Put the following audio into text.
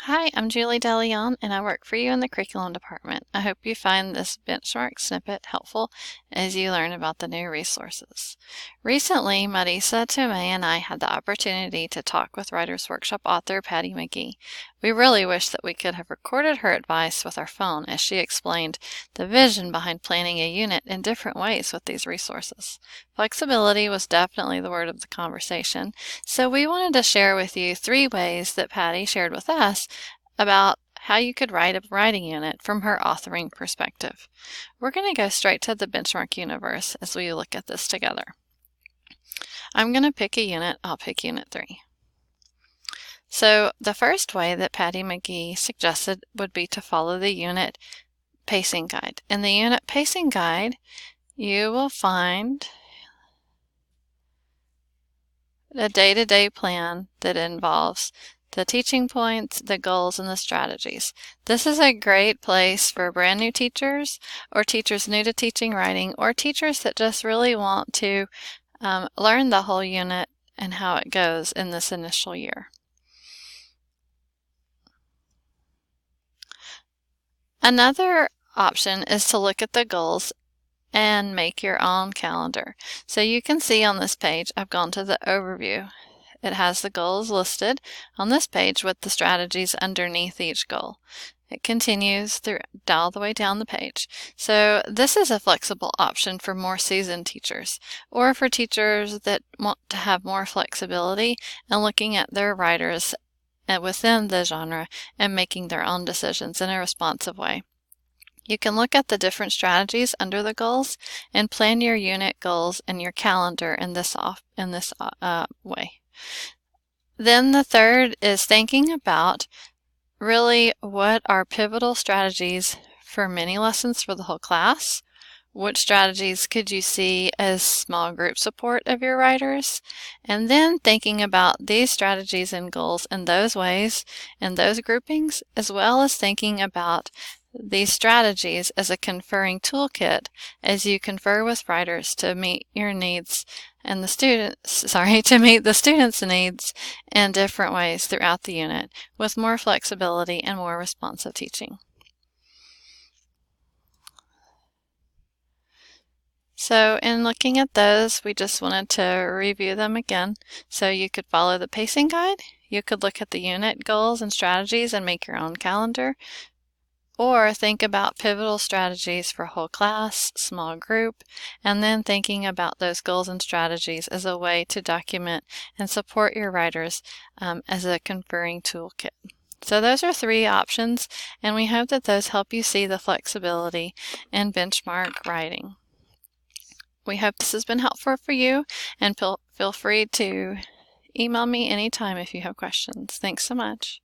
Hi, I'm Julie DeLeon, and I work for you in the curriculum department. I hope you find this benchmark snippet helpful as you learn about the new resources. Recently, Marisa Tomei and I had the opportunity to talk with Writers Workshop author Patty McGee. We really wish that we could have recorded her advice with our phone as she explained the vision behind planning a unit in different ways with these resources. Flexibility was definitely the word of the conversation, so we wanted to share with you 3 ways that Patty shared with us about how you could write a writing unit from her authoring perspective. We're going to go straight to the benchmark universe as we look at this together. I'm going to pick a unit. I'll pick Unit 3. So the first way that Patty McGee suggested would be to follow the unit pacing guide. In the unit pacing guide, you will find a day-to-day plan that involves the teaching points, the goals, and the strategies. This is a great place for brand new teachers or teachers new to teaching writing or teachers that just really want to learn the whole unit and how it goes in this initial year. Another option is to look at the goals and make your own calendar. So you can see on this page, I've gone to the overview. It has the goals listed on this page with the strategies underneath each goal. It continues through all the way down the page. So this is a flexible option for more seasoned teachers or for teachers that want to have more flexibility and looking at their writers within the genre and making their own decisions in a responsive way. You can look at the different strategies under the goals and plan your unit goals and your calendar in this way. Then the third is thinking about really what are pivotal strategies for mini lessons for the whole class. Which strategies could you see as small group support of your writers? And then thinking about these strategies and goals in those ways and those groupings, as well as thinking about these strategies as a conferring toolkit as you confer with writers to meet your needs and to meet the students' needs in different ways throughout the unit with more flexibility and more responsive teaching. So in looking at those, we just wanted to review them again. So you could follow the pacing guide, you could look at the unit goals and strategies and make your own calendar, or think about pivotal strategies for whole class, small group, and then thinking about those goals and strategies as a way to document and support your writers as a conferring toolkit. So those are 3 options, and we hope that those help you see the flexibility in benchmark writing. We hope this has been helpful for you, and feel free to email me anytime if you have questions. Thanks so much.